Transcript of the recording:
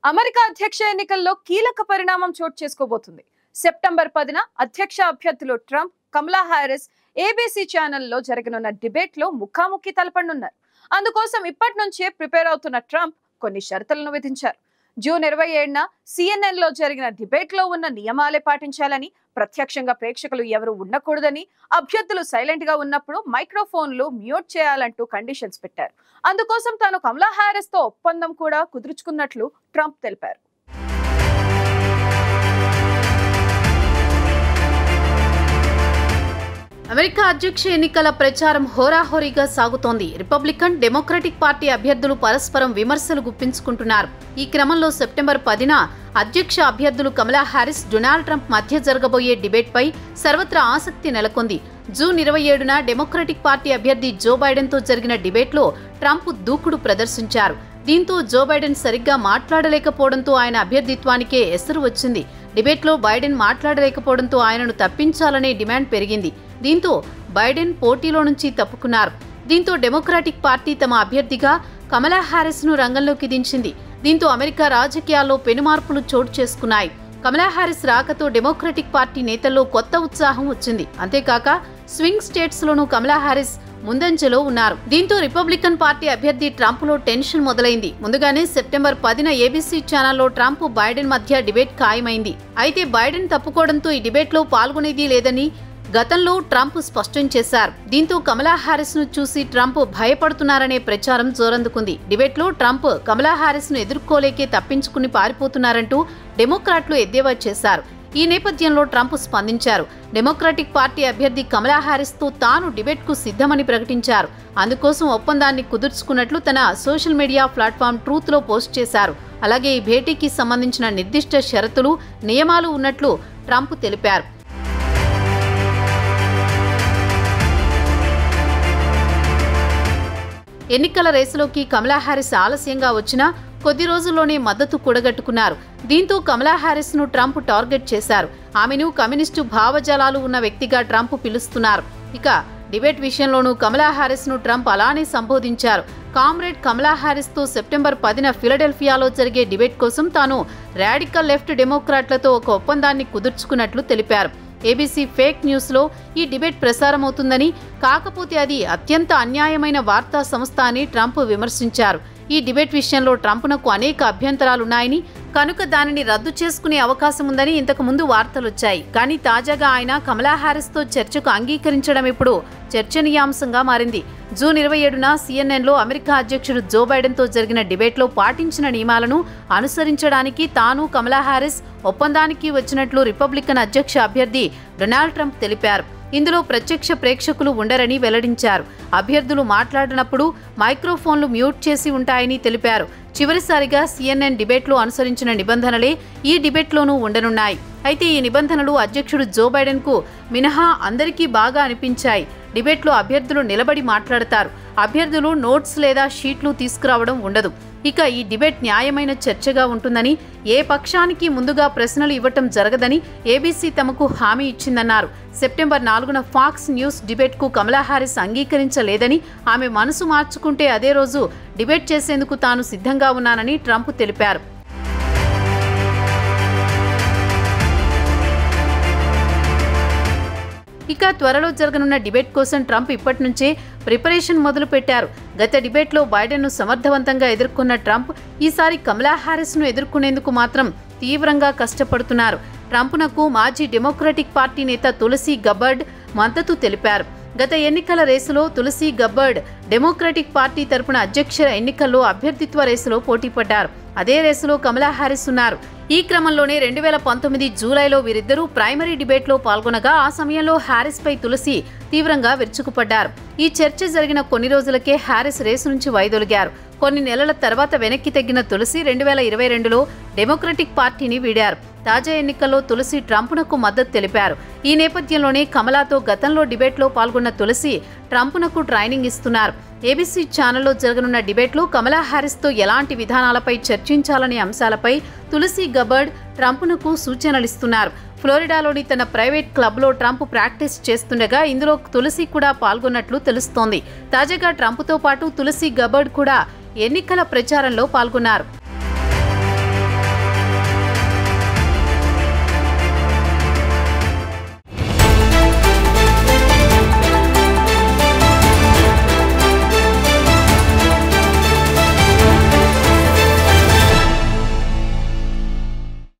America అధ్యక్ష ఎన్నికల్లో కీలక పరిణామం చోటు చేసుకోబోతుంది. సెప్టెంబర్ 10న అధ్యక్ష అభ్యర్థులు ట్రంప్, కమలా హారిస్ ఏబీసీ ఛానల్లో జరగనున్న డిబేట్ లో ముఖాముఖి తలపడనున్నారు. అందుకోసం ఇప్పటి నుంచే ప్రిపేర్ అవుతున్న ట్రంప్ కొన్ని షరతులను విధించారు. జూన్ 27న CNN లో జరిగిన డిబేట్ లో ఉన్న నియమాలే పాటించాలని, ప్రత్యక్షంగా ప్రేక్షకులు ఎవరు ఉండకూడదని, అభ్యర్థులు సైలెంట్ గా ఉన్నప్పుడు మైక్రోఫోన్లు మ్యూట్ చేయాలంటూ కండిషన్స్ పెట్టారు. అందుకోసం తాను కమలా హారిస్ తో ఒప్పందం కూడా కుదుర్చుకున్నట్లు ట్రంప్ తెలిపారు. అమెరికా అధ్యక్ష ఎన్నికల ప్రచారం హోరాహోరీగా సాగుతోంది. రిపబ్లికన్, డెమోక్రటిక్ పార్టీ అభ్యర్థులు పరస్పరం విమర్శలు గుప్పించుకుంటున్నారు. ఈ క్రమంలో సెప్టెంబర్ 10న అధ్యక్ష అభ్యర్థులు కమలా హారిస్, డొనాల్డ్ ట్రంప్ మధ్య జరగబోయే డిబేట్పై సర్వత్రా ఆసక్తి నెలకొంది. జూన్ 27న డెమోక్రటిక్ పార్టీ అభ్యర్థి జో బైడెన్తో జరిగిన డిబేట్లో ట్రంప్ దూకుడు ప్రదర్శించారు. దీంతో జో బైడెన్ సరిగ్గా మాట్లాడలేకపోవడంతో ఆయన అభ్యర్థిత్వానికే ఎసరు వచ్చింది. డిబేట్లో బైడెన్ మాట్లాడలేకపోవడంతో ఆయనను తప్పించాలనే డిమాండ్ పెరిగింది. దీంతో బైడెన్ పోటీలో నుంచి తప్పుకున్నారు. దీంతో డెమోక్రాటిక్ పార్టీ తమ అభ్యర్థిగా కమలా హారిస్ ను రంగంలోకి దించింది. దీంతో అమెరికా రాజకీయాల్లో పెనుమార్పులు చోటు చేసుకున్నాయి. కమలా హారిస్ రాకతో డెమోక్రటిక్ పార్టీ నేతల్లో కొత్త ఉత్సాహం వచ్చింది. అంతేకాక స్వింగ్ స్టేట్స్ లోనూ కమలా హారిస్ ముందంజలో ఉన్నారు. దీంతో రిపబ్లికన్ పార్టీ అభ్యర్థి ట్రంప్ లో టెన్షన్ మొదలైంది. ముందుగానే సెప్టెంబర్ 10న ఏబీసీ ఛానల్లో ట్రంప్, బైడెన్ మధ్య డిబేట్ ఖాయమైంది. అయితే బైడెన్ తప్పుకోవడంతో ఈ డిబేట్ లో పాల్గొనేది లేదని గతంలో ట్రంప్ స్పష్టం చేశారు. దీంతో కమలా హారిస్ ను చూసి ట్రంప్ భయపడుతున్నారనే ప్రచారం జోరందుకుంది. డిబేట్లో ట్రంప్ కమలా హారిస్ ను ఎదుర్కోలేకే తప్పించుకుని పారిపోతున్నారంటూ డెమోక్రాట్లు ఎద్దేవా చేశారు. ఈ నేపథ్యంలో ట్రంప్ స్పందించారు. డెమోక్రాటిక్ పార్టీ అభ్యర్థి కమలా హారిస్ తో తాను డిబేట్ కు సిద్ధమని ప్రకటించారు. అందుకోసం ఒప్పందాన్ని కుదుర్చుకున్నట్లు తన సోషల్ మీడియా ప్లాట్ఫామ్ ట్రూత్ లో పోస్ట్ చేశారు. అలాగే ఈ భేటీకి సంబంధించిన నిర్దిష్ట షరతులు, నియమాలు ఉన్నట్లు ట్రంప్ తెలిపారు. ఎన్నికల రేసులోకి కమలా హారిస్ ఆలస్యంగా వచ్చినా కొద్ది రోజుల్లోనే మద్దతు కూడగట్టుకున్నారు. దీంతో కమలా హారిస్ ను ట్రంప్ టార్గెట్ చేశారు. ఆమెను కమ్యూనిస్టు భావజాలాలు ఉన్న వ్యక్తిగా ట్రంప్ పిలుస్తున్నారు. ఇక డిబేట్ విషయంలోనూ కమలా హారిస్ ను ట్రంప్ అలానే సంబోధించారు. కామ్రేడ్ కమలా హారిస్ తో సెప్టెంబర్ 10న ఫిలడెల్ఫియాలో జరిగే డిబేట్ కోసం తాను రాడికల్ లెఫ్ట్ డెమోక్రాట్లతో ఒక ఒప్పందాన్ని కుదుర్చుకున్నట్లు తెలిపారు. ఏబీసీ ఫేక్ న్యూస్ లో ఈ డిబేట్ ప్రసారమవుతుందని, కాకపోతే అది అత్యంత అన్యాయమైన వార్తా సంస్థ అని ట్రంప్ విమర్శించారు. ఈ డిబేట్ విషయంలో ట్రంప్నకు అనేక అభ్యంతరాలున్నాయని, కనుక దానిని రద్దు చేసుకునే అవకాశం ఉందని ఇంతకు ముందు వార్తలొచ్చాయి. కానీ తాజాగా ఆయన కమలా హారిస్ తో చర్చకు అంగీకరించడం ఇప్పుడు చర్చనీయాంశంగా మారింది. జూన్ 27న CNN లో అమెరికా అధ్యక్షుడు జో బైడెన్ తో జరిగిన డిబేట్లో పాటించిన నియమాలను అనుసరించడానికి తాను, కమలా హారిస్ ఒప్పందానికి వచ్చినట్లు రిపబ్లికన్ అధ్యక్ష అభ్యర్థి డొనాల్డ్ ట్రంప్ తెలిపారు. ఇందులో ప్రత్యక్ష ప్రేక్షకులు ఉండరని వెల్లడించారు. అభ్యర్థులు మాట్లాడినప్పుడు మైక్రోఫోన్లు మ్యూట్ చేసి ఉంటాయని తెలిపారు. చివరిసారిగా CNN డిబేట్లో అనుసరించిన నిబంధనలే ఈ డిబేట్లోనూ ఉండనున్నాయి. అయితే ఈ నిబంధనలు అధ్యక్షుడు జో బైడెన్ కు మినహా అందరికీ బాగా అనిపించాయి. డిబేట్లో అభ్యర్థులు నిలబడి మాట్లాడతారు. అభ్యర్థులు నోట్స్ లేదా షీట్లు తీసుకురావడం ఉండదు. ఇక ఈ డిబేట్ న్యాయమైన చర్చగా ఉంటుందని, ఏ పక్షానికి ముందుగా ప్రశ్నలు ఇవ్వటం జరగదని ఏబీసీ తమకు హామీ ఇచ్చిందన్నారు. సెప్టెంబర్ 4న ఫాక్స్ న్యూస్ డిబేట్ కు కమలా హారిస్ అంగీకరించలేదని, ఆమె మనసు మార్చుకుంటే అదే రోజు డిబేట్ చేసేందుకు తాను సిద్ధంగా ఉన్నానని ట్రంప్ తెలిపారు. ఇక త్వరలో జరగనున్న డిబేట్ కోసం ట్రంప్ ఇప్పటి నుంచే ప్రిపరేషన్ మొదలు పెట్టారు. గత డిబేట్లో బైడెన్ను సమర్థవంతంగా ఎదుర్కొన్న ట్రంప్ ఈసారి కమలా హారిస్ ను ఎదుర్కొనేందుకు మాత్రం తీవ్రంగా కష్టపడుతున్నారు. ట్రంప్నకు మాజీ డెమోక్రటిక్ పార్టీ నేత తులసీ గబ్బర్డ్ మద్దతు తెలిపారు. గత ఎన్నికల రేసులో తులసీ గబ్బర్డ్ డెమోక్రటిక్ పార్టీ తరపున అధ్యక్ష ఎన్నికల్లో అభ్యర్థిత్వ రేసులో పోటీపడ్డారు. అదే రేసులో కమలా హారిస్ ఉన్నారు. ఈ క్రమంలోనే 2019 జూలైలో వీరిద్దరూ ప్రైమరీ డిబేట్లో పాల్గొనగా ఆ సమయంలో హారిస్ పై తులసి తీవ్రంగా విరుచుకుపడ్డారు. ఈ చర్చ జరిగిన కొన్ని రోజులకే హారిస్ రేసు నుంచి వైదొలిగారు. కొన్ని నెలల తర్వాత వెనక్కి తగ్గిన తులసి 2022లో డెమోక్రటిక్ పార్టీని వీడారు. తాజా ఎన్నికల్లో తులసి ట్రంప్నకు మద్దతు తెలిపారు. ఈ నేపథ్యంలోనే కమలాతో గతంలో డిబేట్లో పాల్గొన్న తులసి ట్రంప్నకు ట్రైనింగ్ ఇస్తున్నారు. ఏబీసీ ఛానల్లో జరగనున్న డిబేట్లో కమలా హారిస్ తో ఎలాంటి విధానాలపై చర్చించాలనే అంశాలపై తులసీ గబ్బర్డ్ ట్రంప్నకు సూచనలిస్తున్నారు. ఫ్లోరిడాలోని తన ప్రైవేట్ క్లబ్లో ట్రంప్ ప్రాక్టీస్ చేస్తుండగా ఇందులో తులసి కూడా పాల్గొన్నట్లు తెలుస్తోంది. తాజాగా ట్రంప్తో పాటు తులసీ గబ్బర్డ్ కూడా ఎన్నికల ప్రచారంలో పాల్గొన్నారు.